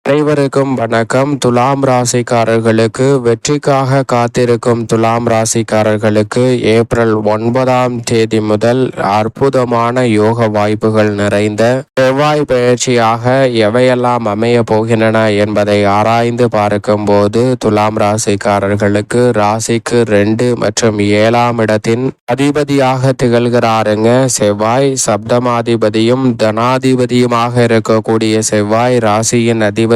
அனைவருக்கும் வணக்கம். துலாம் ராசிக்காரர்களுக்கு வெற்றிக்காக காத்திருக்கும் துலாம் ராசிக்காரர்களுக்கு ஏப்ரல் 9ஆம் தேதி முதல் அற்புதமான யோக வாய்ப்புகள் நிறைந்த செவ்வாய் பயிற்சியாக எவையெல்லாம் அமைய போகின்றன என்பதை ஆராய்ந்து பார்க்கும் போது துலாம் ராசிக்காரர்களுக்கு ராசிக்கு 2 மற்றும் 7ஆம் இடத்தின் அதிபதியாக திகழ்கிறாருங்க. செவ்வாய் சப்தமாதிபதியும் தனாதிபதியுமாக இருக்கக்கூடிய செவ்வாய் ராசியின் அதிபதியான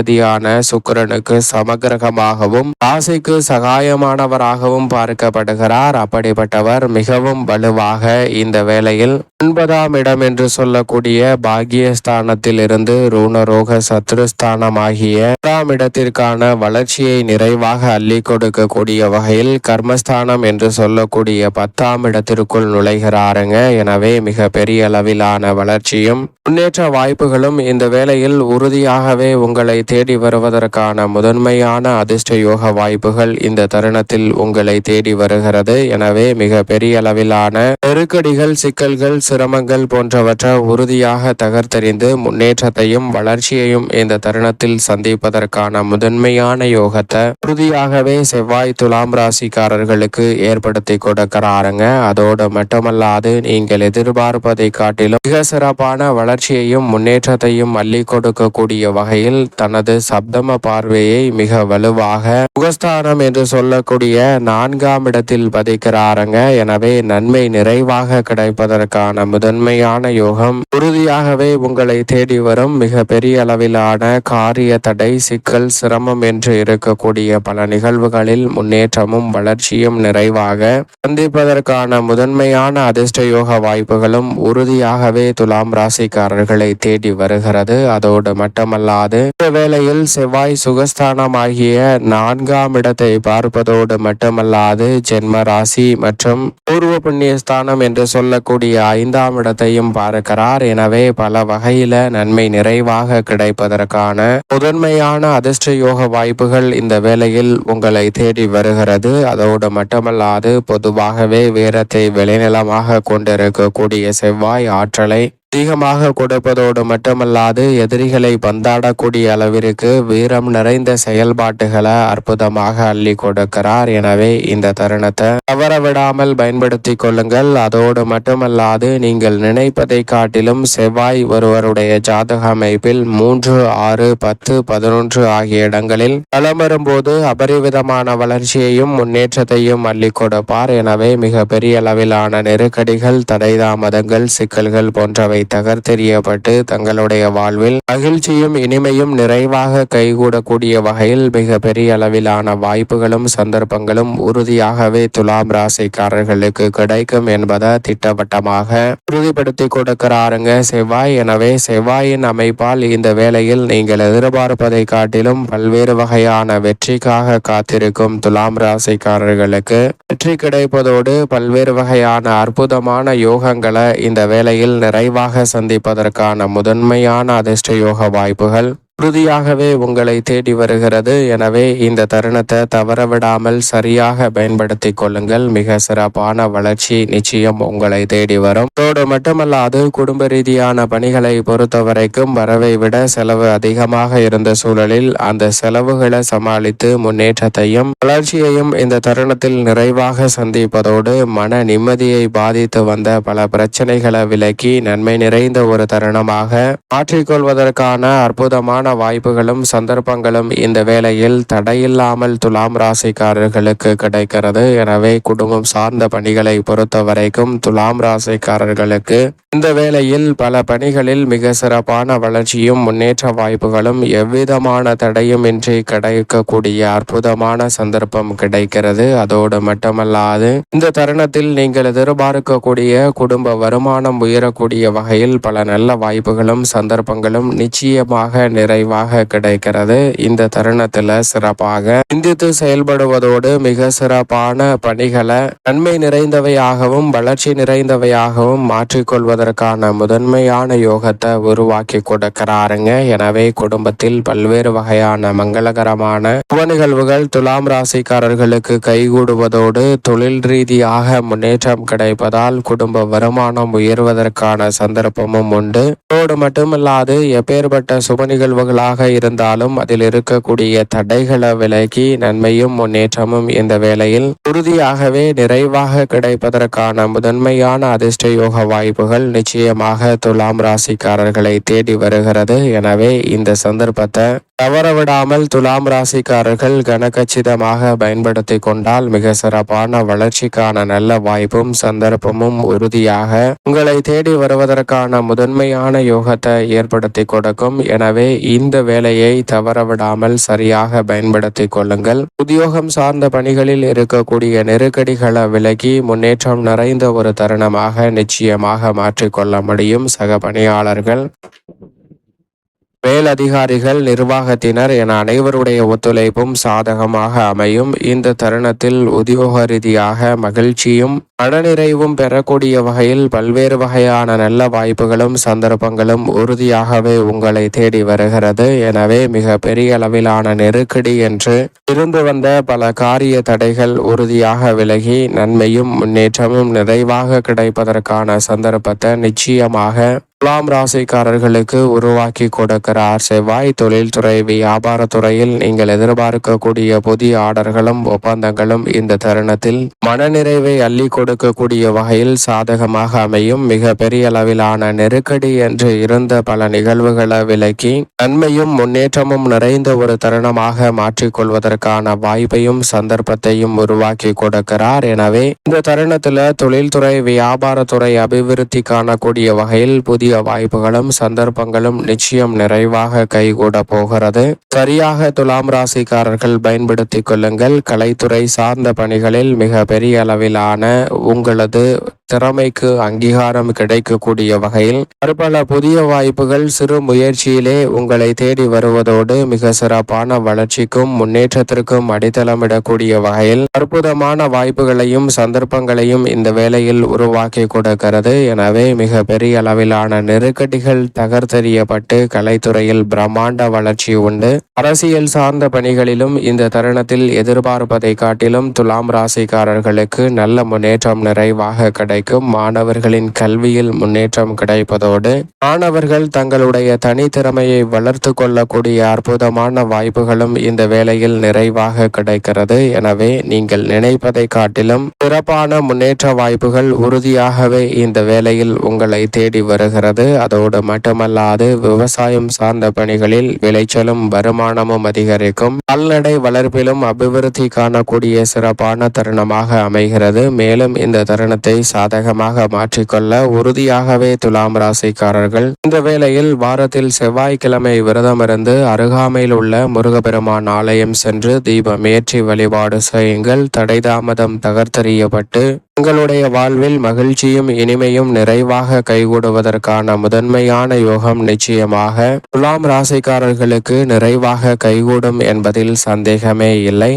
சுக்கிரனுக்கு சமகிரகமாகவும் ராசிக்கு சகாயமானவராகவும் பார்க்கப்படுகிறார். அப்படிப்பட்டவர் மிகவும் வலுவாக இந்த வேளையில் 9ஆம் இடம் என்று சொல்லக்கூடிய பாக்கியஸ்தானத்தில் இருந்து ரூணரோக சத்ருஸ்தானமாகிய 1ஆம் இடத்திற்கான வளர்ச்சியை நிறைவாக அள்ளி கொடுக்கக்கூடிய வகையில் கர்மஸ்தானம் என்று சொல்லக்கூடிய 10ஆம் இடத்திற்குள் நுழைகிறாருங்க. எனவே மிக பெரிய அளவிலான வளர்ச்சியும் முன்னேற்ற வாய்ப்புகளும் இந்த வேளையில் உறுதியாகவே உங்களை தேடி வருவதற்கான முதன்மையான அதிர்ஷ்ட யோக வாய்ப்புகள் இந்த தருணத்தில் உங்களை தேடி வருகிறது. எனவே மிக பெரிய அளவிலான நெருக்கடிகள், சிக்கல்கள், சிரமங்கள் போன்றவற்றை உறுதியாக தகர்த்தெறிந்து முன்னேற்றத்தையும் வளர்ச்சியையும் இந்த தருணத்தில் சந்திப்பதற்கான முதன்மையான யோகத்தை உறுதியாகவே செவ்வாய் துலாம் ராசிக்காரர்களுக்கு ஏற்படுத்தி கொடுக்கிறாருங்க. அதோடு மட்டுமல்லாது நீங்கள் எதிர்பார்ப்பதை காட்டிலும் மிக சிறப்பான வளர்ச்சியையும் முன்னேற்றத்தையும் அள்ளி கொடுக்கக்கூடிய வகையில் தனது சப்தம பார்வையை மிக வலுவாக முகஸ்தானம் என்று சொல்லக்கூடிய 4ஆம் இடத்தில் பதிக்கிறாருங்க. எனவே நன்மை நிறைவாக கிடைப்பதற்கான முதன்மையான யோகம் உறுதியாகவே உங்களை தேடி வரும். மிக பெரிய அளவிலான காரிய தடை, சிக்கல், சிரமம் என்று இருக்கக்கூடிய பல நிகழ்வுகளில் முன்னேற்றமும் வளர்ச்சியும் நிறைவாக சந்திப்பதற்கான முதன்மையான அதிர்ஷ்ட யோக வாய்ப்புகளும் உறுதியாகவே துலாம் ராசிக்காரர்களை தேடி வருகிறது. அதோடு மட்டுமல்லாது இந்த வேளையில் செவ்வாய் சுகஸ்தானமாகிய 4ஆம் இடத்தை பார்ப்பதோடு மட்டுமல்லாது ஜென்ம ராசி மற்றும் பூர்வ புண்ணிய ஸ்தானம் என்று சொல்லக்கூடிய 5ஆம் இடத்தையும் பார்க்கிறார். எனவே பல வகையில நன்மை நிறைவாக கிடைப்பதற்கான முதன்மையான அதிர்ஷ்ட யோக வாய்ப்புகள் இந்த வேளையில் உங்களை தேடி வருகிறது. அதோடு மட்டுமல்லாது பொதுவாகவே வீரத்தை விளைநிலமாக கொண்டிருக்கக்கூடிய செவ்வாய் ஆற்றலை அதிகமாக கொடுப்பதோடு மட்டுமல்லாது எதிரிகளை பந்தாடக்கூடிய அளவிற்கு வீரம் நிறைந்த செயல்பாட்டுகளை அற்புதமாக அள்ளி கொடுக்கிறார். எனவே இந்த தருணத்தை தவறவிடாமல் பயன்படுத்தி கொள்ளுங்கள். அதோடு மட்டுமல்லாது நீங்கள் நினைப்பதை காட்டிலும் செவ்வாய் ஒருவருடைய ஜாதக அமைப்பில் 3, 6, 10, 11 ஆகிய இடங்களில் பலம் வரும்போது அபரிவிதமான வளர்ச்சியையும் முன்னேற்றத்தையும் அள்ளி கொடுப்பார். எனவே மிக பெரிய அளவிலான நெருக்கடிகள், தடை தாமதங்கள், சிக்கல்கள் போன்றவை தகர்த்தெறியப்பட்டு தங்களுடைய வாழ்வில் மகிழ்ச்சியும் இனிமையும் நிறைவாக கைகூடக்கூடிய வகையில் மிக பெரிய அளவிலான வாய்ப்புகளும் சந்தர்ப்பங்களும் உறுதியாகவே துலாம் ராசிக்காரர்களுக்கு கிடைக்கும் என்பதை திட்டவட்டமாக உறுதிப்படுத்தி கொடுக்கிறாருங்க செவ்வாய். எனவே செவ்வாயின் அமைப்பால் இந்த வேளையில் நீங்கள் எதிர்பார்ப்பதை காட்டிலும் பல்வேறு வகையான வெற்றிக்காக காத்திருக்கும் துலாம் ராசிக்காரர்களுக்கு வெற்றி கிடைப்பதோடு பல்வேறு வகையான அற்புதமான யோகங்களை இந்த வேளையில் நிறைவாக சந்திப்பதற்கான முதன்மையான அதிர்ஷ்ட யோக வாய்ப்புகள் உறுதியாகவே உங்களை தேடி வருகிறது. எனவே இந்த தருணத்தை தவறவிடாமல் சரியாக பயன்படுத்தி கொள்ளுங்கள். மிக சிறப்பான வளர்ச்சி நிச்சயம் உங்களை தேடி வரும். அதோடு மட்டுமல்லாது குடும்ப ரீதியான பணிகளை பொறுத்த வரைக்கும் வரவை விட செலவு அதிகமாக இருந்த சூழலில் அந்த செலவுகளை சமாளித்து முன்னேற்றத்தையும் வளர்ச்சியையும் இந்த தருணத்தில் நிறைவாக சந்திப்பதோடு மன நிம்மதியை பாதித்து வந்த பல பிரச்சனைகளை விலக்கி நன்மை நிறைந்த ஒரு தருணமாக மாற்றிக்கொள்வதற்கான அற்புதமான வாய்ப்புகளும் சந்தர்ப்பங்களும் இந்த வேளையில் தடையில்லாமல் துலாம் ராசிக்காரர்களுக்கு கிடைக்கிறது. எனவே குடும்பம் சார்ந்த பணிகளை பொறுத்த வரைக்கும் துலாம் ராசிக்காரர்களுக்கு இந்த வேளையில் பல பணிகளில் மிக சிறப்பான வளர்ச்சியும் முன்னேற்ற வாய்ப்புகளும் எவ்விதமான தடையும் இன்றி கிடைக்கக்கூடிய அற்புதமான சந்தர்ப்பம் கிடைக்கிறது. அதோடு மட்டுமல்லாது இந்த தருணத்தில் நீங்கள் எதிர்பார்க்கக்கூடிய குடும்ப வருமானம் உயரக்கூடிய வகையில் பல நல்ல வாய்ப்புகளும் சந்தர்ப்பங்களும் நிச்சயமாக நிறைவாக கிடைக்கிறது. இந்த தருணத்துல சிறப்பாக சிந்தித்து செயல்படுவதோடு மிக சிறப்பான பணிகளை நன்மை நிறைந்தவையாகவும் வளர்ச்சி நிறைந்தவையாகவும் மாற்றிக்கொள்வதற்கான முதன்மையான யோகத்தை உருவாக்கி கொடுக்கிறாருங்க. எனவே குடும்பத்தில் பல்வேறு வகையான மங்களகரமான நிகழ்வுகள் துலாம் ராசிக்காரர்களுக்கு கைகூடுவதோடு தொழில் ரீதியாக முன்னேற்றம் கிடைப்பதால் குடும்ப வருமானம் உயர்வதற்கான சந்தர்ப்பமும் உண்டு. அதோடு மட்டுமல்லாது எப்பேற்பட்ட சுப நிகழ்வுகள் வாய்ப்புகளாக இருந்தாலும் அதில் இருக்கக்கூடிய தடைகளை விலகி நன்மையும் முன்னேற்றமும் இந்த வேளையில் உறுதியாகவே நிறைவாக கிடைப்பதற்கான முதன்மையான அதிர்ஷ்ட யோக வாய்ப்புகள் நிச்சயமாக துலாம் ராசிக்காரர்களை தேடி வருகிறது. எனவே இந்த சந்தர்ப்பத்தை தவறவிடாமல் துலாம் ராசிக்காரர்கள் கனகச்சிதமாக பயன்படுத்தி கொண்டால் மிக சிறப்பான வளர்ச்சிக்கான நல்ல வாய்ப்பும் சந்தர்ப்பமும் உறுதியாக உங்களை தேடி வருவதற்கான முதன்மையான யோகத்தை ஏற்படுத்தி கொடுக்கும். எனவே இந்த வேலையை தவறவிடாமல் சரியாக பயன்படுத்தி கொள்ளுங்கள். உத்தியோகம் சார்ந்த பணிகளில் இருக்கக்கூடிய நெருக்கடிகளை விலகி முன்னேற்றம் நிறைந்த ஒரு தருணமாக நிச்சயமாக மாற்றிக்கொள்ள முடியும். சக பணியாளர்கள், மேலதிகாரிகள், நிர்வாகத்தினர் என அனைவருடைய ஒத்துழைப்பும் சாதகமாக அமையும். இந்த தருணத்தில் உத்தியோக ரீதியாக மகிழ்ச்சியும் மனநிறைவும் பெறக்கூடிய வகையில் பல்வேறு வகையான நல்ல வாய்ப்புகளும் சந்தர்ப்பங்களும் உறுதியாகவே உங்களை தேடி வருகிறது. எனவே மிக பெரிய அளவிலான நெருக்கடி என்று இருந்து வந்த பல காரிய தடைகள் உறுதியாக விலகி நன்மையும் முன்னேற்றமும் நிறைவாக கிடைப்பதற்கான சந்தர்ப்பத்தை நிச்சயமாக துலாம் ராசிக்காரர்களுக்கு உருவாக்கி கொடுக்கிறார் செவ்வாய். தொழில்துறை, வியாபாரத்துறையில் நீங்கள் எதிர்பார்க்கக்கூடிய புதிய ஆர்டர்களும் ஒப்பந்தங்களும் இந்த தருணத்தில் மனநிறைவை அள்ளி கொடுக்கக்கூடிய வகையில் சாதகமாக அமையும். மிக பெரிய அளவிலான நெருக்கடி என்று இருந்த பல நிகழ்வுகளை விலக்கி நன்மையும் முன்னேற்றமும் நிறைந்த ஒரு தருணமாக மாற்றிக்கொள்வதற்கான வாய்ப்பையும் சந்தர்ப்பத்தையும் உருவாக்கி கொடுக்கிறார். எனவே இந்த தருணத்தில் தொழில்துறை, வியாபாரத்துறை அபிவிருத்தி காணக்கூடிய வகையில் புதிய வாய்ப்புகளும் சந்தர்ப்பங்களும் நிச்சயம் நிறைவாக கைகூட போகிறது. சரியாக துலாம் ராசிக்காரர்கள் பயன்படுத்திக் கொள்ளுங்கள். கலைத்துறை சார்ந்த பணிகளில் மிக பெரிய அளவிலான உங்களது திறமைக்கு அங்கீகாரம் கிடைக்கக்கூடிய வகையில் பல புதிய வாய்ப்புகள் சிறு முயற்சியிலே உங்களை தேடி வருவதோடு மிக சிறப்பான வளர்ச்சிக்கும் முன்னேற்றத்திற்கும் அடித்தளமிடக்கூடிய வகையில் அற்புதமான வாய்ப்புகளையும் சந்தர்ப்பங்களையும் இந்த வேளையில் உருவாக்கி கொடுக்கிறது. எனவே மிக பெரிய அளவிலான நெருக்கடிகள் தகர்த்தெறியப்பட்டு கலைத்துறையில் பிரம்மாண்ட வளர்ச்சி உண்டு. அரசியல் சார்ந்த பணிகளிலும் இந்த தருணத்தில் எதிர்பார்ப்பதை காட்டிலும் துலாம் ராசிக்காரர்களுக்கு நல்ல முன்னேற்றம் நிறைவாக கிடைக்கும். மாணவர்களின் கல்வியில் முன்னேற்றம் கிடைப்பதோடு மாணவர்கள் தங்களுடைய தனித்திறமையை வளர்த்து கொள்ளக்கூடிய அற்புதமான வாய்ப்புகளும் இந்த வேளையில் நிறைவாக கிடைக்கிறது. எனவே நீங்கள் நினைப்பதை காட்டிலும் சிறப்பான முன்னேற்ற வாய்ப்புகள் உறுதியாகவே இந்த வேளையில் உங்களை தேடி வருகிறது. அதோடு மட்டுமல்லாது விவசாயம் சார்ந்த பணிகளில் விளைச்சலும் வருமானமும் அதிகரிக்கும். கால்நடை வளர்ப்பிலும் அபிவிருத்தி காணக்கூடிய சிறப்பான தருணமாக அமைகிறது. மேலும் இந்த தருணத்தை சாதகமாக மாற்றிக்கொள்ள உறுதியாகவே துலாம் ராசிக்காரர்கள் இந்த வேளையில் வாரத்தில் செவ்வாய்க்கிழமை விரதமிருந்து அருகாமையில் உள்ள முருகப்பெருமான் ஆலயம் சென்று தீபம் ஏற்றி வழிபாடு செய்யுங்கள். தடை தாமதம் தகர்த்தெறியப்பட்டு உங்களுடைய வாழ்வில் மகிழ்ச்சியும் இனிமையும் நிறைவாக கைகூடுவதற்கான முதன்மையான யோகம் நிச்சயமாக துலாம் ராசிக்காரர்களுக்கு நிறைவாக கைகூடும் என்பதில் சந்தேகமே இல்லை.